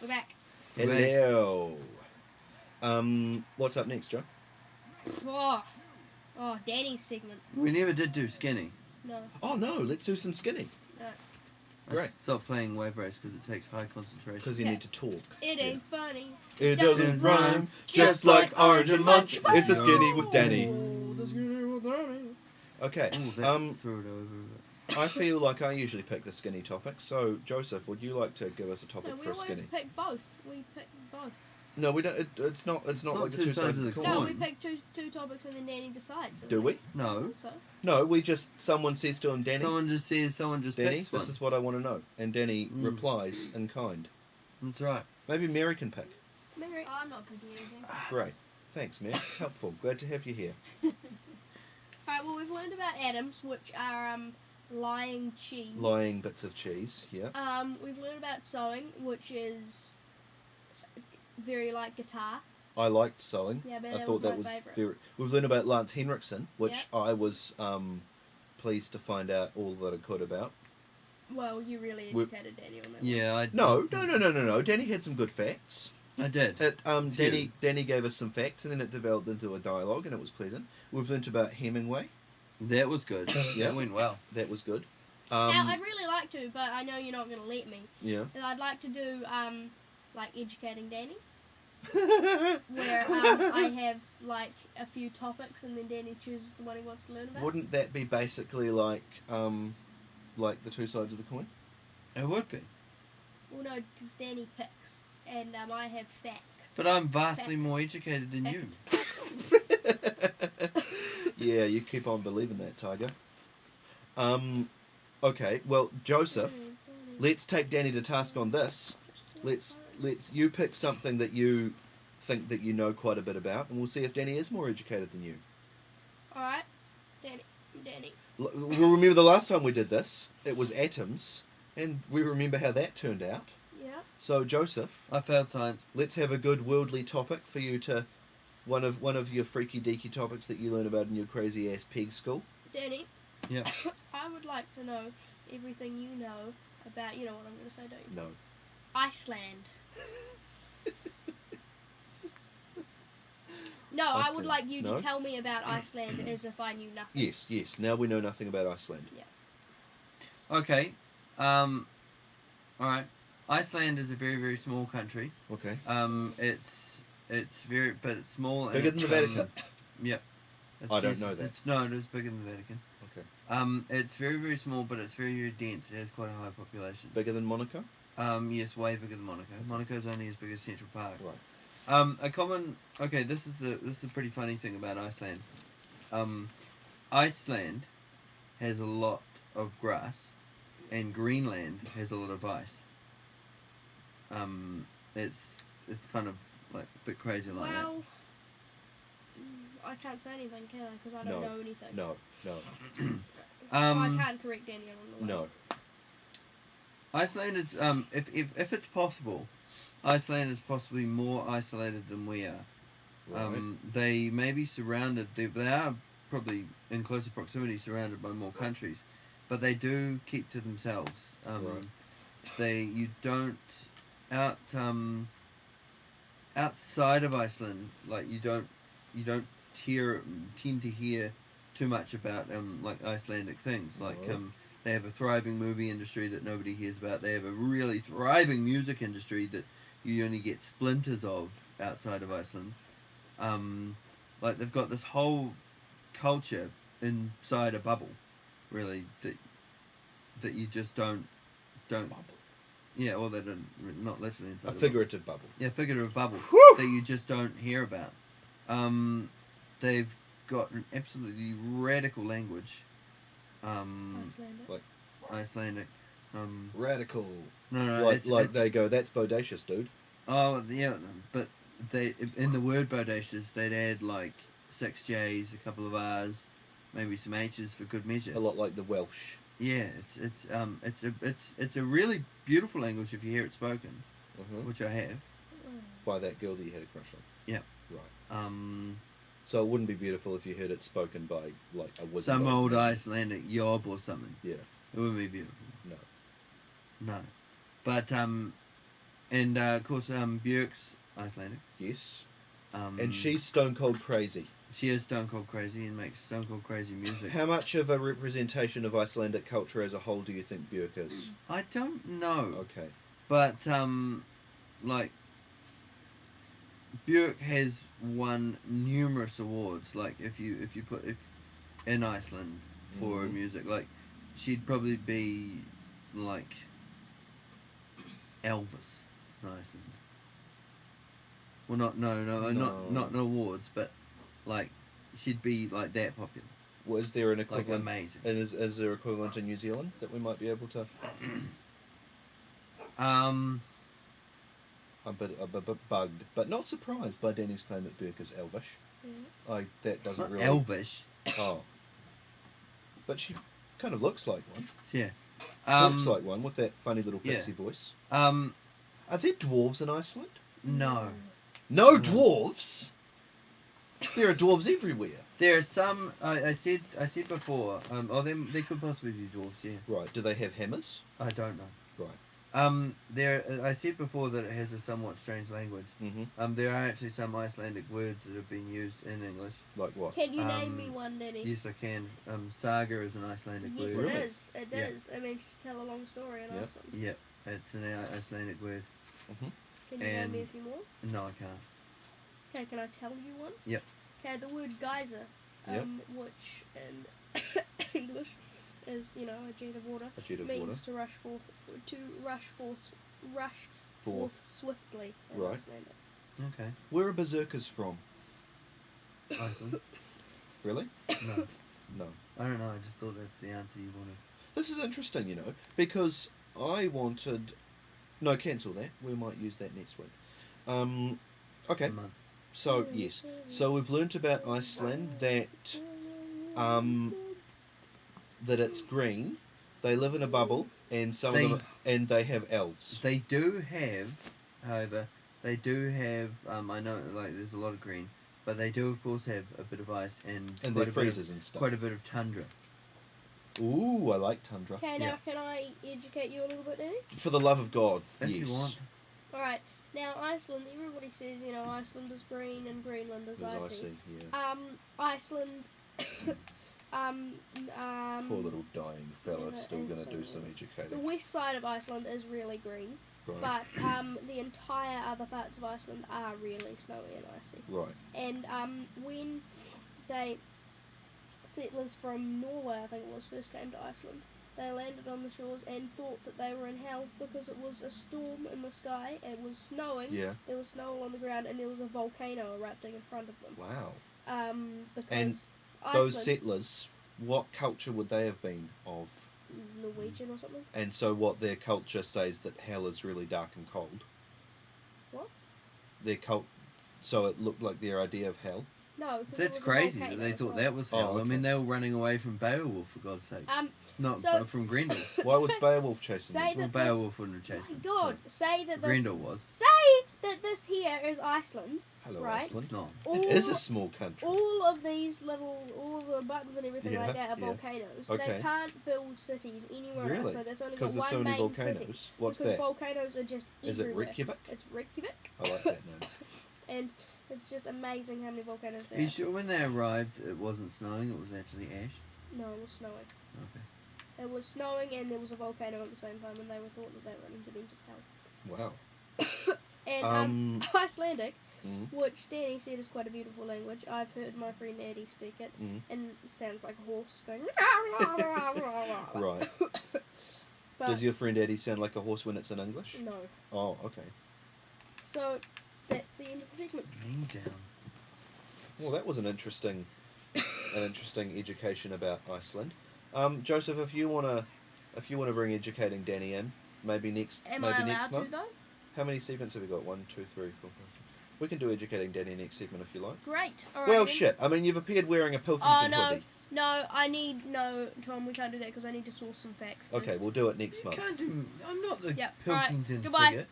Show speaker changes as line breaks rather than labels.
We're back.
Hello. What's up next, Joe?
Oh, Danny's segment.
We never did do skinny.
No.
Oh no, let's do some skinny.
No.
Great.
I stopped playing wave race because it takes high concentration.
Because you need to talk.
It ain't funny.
It doesn't rhyme, just like orange and munch. It's the skinny with Danny.
The skinny with Danny.
Okay.
Ooh, that threw it over.
I feel like I usually pick the skinny topic. So, Joseph, would you like to give us a topic
No, we
for a
always
skinny?
pick both. We pick both.
No, we don't. It's not like the two sides of the coin.
No, we pick two topics and then Danny decides.
Do we?
No.
So.
No, we just someone says to him, Danny.
Someone just says. Someone just
Danny,
picks one.
this is what I want to know, and Danny replies in kind.
That's right.
Maybe Mary can pick.
Mary.
I'm not picking anything.
Great, thanks, Mary. Helpful. Glad to have you here.
Alright, well, we've learned about atoms, which are lying cheese.
Lying bits of cheese. Yeah.
We've learned about sewing, which is very like guitar.
I liked sewing.
Yeah, but
I
that
thought
was
that
my
was
favourite.
very. We've learned about Lance Henriksen, which
Yep.
I was pleased to find out all that I could about.
Well, you really
We-
educated Danny on that.
Yeah,
No. Danny had some good facts.
I did.
Danny gave us some facts, and then it developed into a dialogue, and it was pleasant. We've learnt about Hemingway.
That was good.
Yeah.
That went well.
That was good.
Now, I'd really like to, but I know you're not going to let me.
Yeah.
And I'd like to do, like, educating Danny, where I have, like, a few topics, and then Danny chooses the one he wants to learn about.
Wouldn't that be basically like the two sides of the coin?
It would be.
Well, no, because Danny picks, and I have facts.
But I'm vastly
Facts.
more educated than you.
Yeah, you keep on believing that, Tiger. Okay, well, Joseph, let's take Danny to task on this. Let's you pick something that you think that you know quite a bit about, and we'll see if Danny is more educated than you.
Alright, Danny.
We'll remember the last time we did this, it was atoms, and we remember how that turned out.
Yeah.
So, Joseph,
I failed science.
let's have a good worldly topic for you to, one of your freaky deaky topics that you learn about in your crazy ass pig school.
Danny.
Yeah.
I would like to know everything you know about, you know what I'm going to say, don't you?
No.
Iceland. No, I would
Iceland.
like you
No?
to tell me about Iceland as if I knew nothing.
Yes. Now we know nothing about Iceland.
Okay. Alright. Iceland is a very, very small country.
Okay.
It's very, but it's small.
Bigger
and
than the
it's,
Vatican.
Yep.
I don't know that.
No, it is bigger than the Vatican.
Okay.
It's very, very small, but it's very, very dense. It has quite a high population.
Bigger than Monaco.
Yes, way bigger than Monaco. Monaco's only as big as Central Park.
Right.
This is a pretty funny thing about Iceland. Iceland has a lot of grass, and Greenland has a lot of ice. It's kind of like a bit crazy like that.
Well, I can't say anything, can I? Because I don't know anything.
No.
So I can't correct Danny on the way.
No.
Iceland is if it's possible, Iceland is possibly more isolated than we are.
Right.
They may be surrounded. They are probably in closer proximity, surrounded by more countries, but they do keep to themselves.
Right.
You don't outside of Iceland, like you don't tend to hear too much about like Icelandic things. Like they have a thriving movie industry that nobody hears about. They have a really thriving music industry that you only get splinters of outside of Iceland. Like they've got this whole culture inside a bubble, really, that you just don't.
Bubble.
Yeah, well, they don't, not literally inside
A
a
figurative bubble.
Yeah, figurative bubble
Whew!
that you just don't hear about. They've got an absolutely radical language.
Icelandic.
Icelandic.
Radical.
No,
Like
it's
they go, that's bodacious, dude.
Oh yeah, but they in the word bodacious they'd add like 6 J's, a couple of R's, maybe some H's for good measure.
A lot like the Welsh.
Yeah, it's a really beautiful language if you hear it spoken, which I have.
By that girl that you had a crush on.
Yeah.
Right. So it wouldn't be beautiful if you heard it spoken by like a wizard.
Some old Icelandic yob or something.
Yeah.
It wouldn't be beautiful.
No.
No, but And of course, Björk's Icelandic.
Yes.
Um,
And she's stone cold crazy.
She is stone cold crazy and makes stone cold crazy music.
How much of a representation of Icelandic culture as a whole do you think Björk is?
I don't know,
Okay.
but like Björk has won numerous awards. Like if in Iceland for her
Mhm.
music, like she'd probably be like Elvis in Iceland. Well, not awards, but like she'd be like that popular,
Well, is there an
like
equivalent?
amazing.
And is there equivalent in New Zealand that we might be able to?
Um,
I'm a bit bugged, but not surprised by Danny's claim that Björk is Elvish. That doesn't
not
really.
Elvish.
Oh. But she kind of looks like one.
Yeah.
Looks like one with that funny little
yeah.
pixie voice.
Um,
Are there dwarves in Iceland?
no.
No
No.
dwarves. There are dwarves everywhere.
There are some. I said before. They could possibly be dwarves. Yeah.
Right. Do they have hammers?
I don't know.
Right.
I said before that it has a somewhat strange language.
Mm-hmm.
There are actually some Icelandic words that have been used in English.
Like what?
Can you name me one, Danny?
Yes, I can. Saga is an Icelandic
Yes,
word.
Really?
it is. It
Yeah.
is. It means to tell a long story in
Yeah.
Iceland.
Yep, it's an Icelandic word.
Mm-hmm.
Can you name me a
And-
few more?
No, I can't.
Okay, can I tell you one?
Yep.
Okay, the word geyser,
Yep.
which in English is, a jet of water,
A jet of
means
water.
to rush forth swiftly in
Right.
Icelandic.
Okay.
Where are berserkers from?
Iceland?
Really?
No.
No.
I don't know. I just thought that's the answer you wanted.
This is interesting, because I wanted. No, cancel that. We might use that next week. Okay.
A month.
So yes. So we've learnt about Iceland that it's green. They live in a bubble, and some
They-
of them, and they have elves.
They do have, however, I know, like, there's a lot of green, but they do, of course, have a bit of ice and
And
quite
they're
a bit
freezers
of,
and stuff.
quite a bit of tundra.
Ooh, I like tundra.
Okay, now
Yeah.
can I educate you a little bit, Danny?
For the love of God,
If
yes.
you want.
Alright, now Iceland, everybody says, Iceland is green and Greenland is
There's
icy.
icy, yeah.
Iceland,
Poor little dying fella,
yeah,
still
and
going to do
so-
some
the
educating.
west side of Iceland is really green,
Right.
but the entire other parts of Iceland are really snowy and icy.
Right.
And when settlers from Norway, I think it was, first came to Iceland, they landed on the shores and thought that they were in hell because it was a storm in the sky, it was snowing,
Yeah.
there was snow on the ground, and there was a volcano erupting in front of them.
Wow.
Because
And
Iceland,
Those settlers, what culture would they have been of?
Norwegian or something?
And so what their culture says that hell is really dark and cold.
What?
Their so it looked like their idea of hell.
No, 'cause it
That's
was a
crazy that
volcano
they
as
thought
well.
that was
Oh,
hell. I
okay.
mean, they were running away from Beowulf, for God's sake. Not
so-
from Grendel.
Why was Beowulf chasing
say
them?
that
Well,
this-
Beowulf wouldn't have chased
My
them.
God, say that this.
Grendel was.
Say that this here is Iceland.
Hello,
right.
Iceland.
It's not.
It is a small country.
All of these all of the buttons and everything
Yeah,
like that are
yeah.
volcanoes.
Okay.
They can't build cities anywhere
Really?
else. So there's only got
Because there's
one
so many
main
volcanoes.
city.
What's
because
that?
volcanoes are just
Is it
everywhere.
Reykjavik?
It's Reykjavik,
I like that name.
and it's just amazing how many volcanoes
Are
there
you
are.
sure when they arrived it wasn't snowing, it was actually ash?
No, it was snowing.
Okay.
It was snowing and there was a volcano at the same time, and they were thought that they were intervented hell.
Wow.
And Icelandic,
Mm,
which Danny said is quite a beautiful language. I've heard my friend Eddie speak it,
mm.
and it sounds like a horse going.
Right.
But
Does your friend Eddie sound like a horse when it's in English?
no.
Oh, okay.
So that's the end of the segment.
Knee down.
Well, that was an interesting education about Iceland. Joseph, if you wanna bring educating Danny in, maybe next
Am I allowed
next
to
month.
though?
How many segments have we got? 1, 2, 3, 4, 5. We can do educating Danny next segment if you like.
Great. All right,
Well,
then.
shit. I mean, you've appeared wearing a
Oh
Pilkington
no,
hoodie.
no, Tom. We can't do that because I need to source some facts.
Okay,
first.
we'll do it next
You
month.
can't do. I'm not the
Yep, alright,
Pilkington
goodbye.
figure.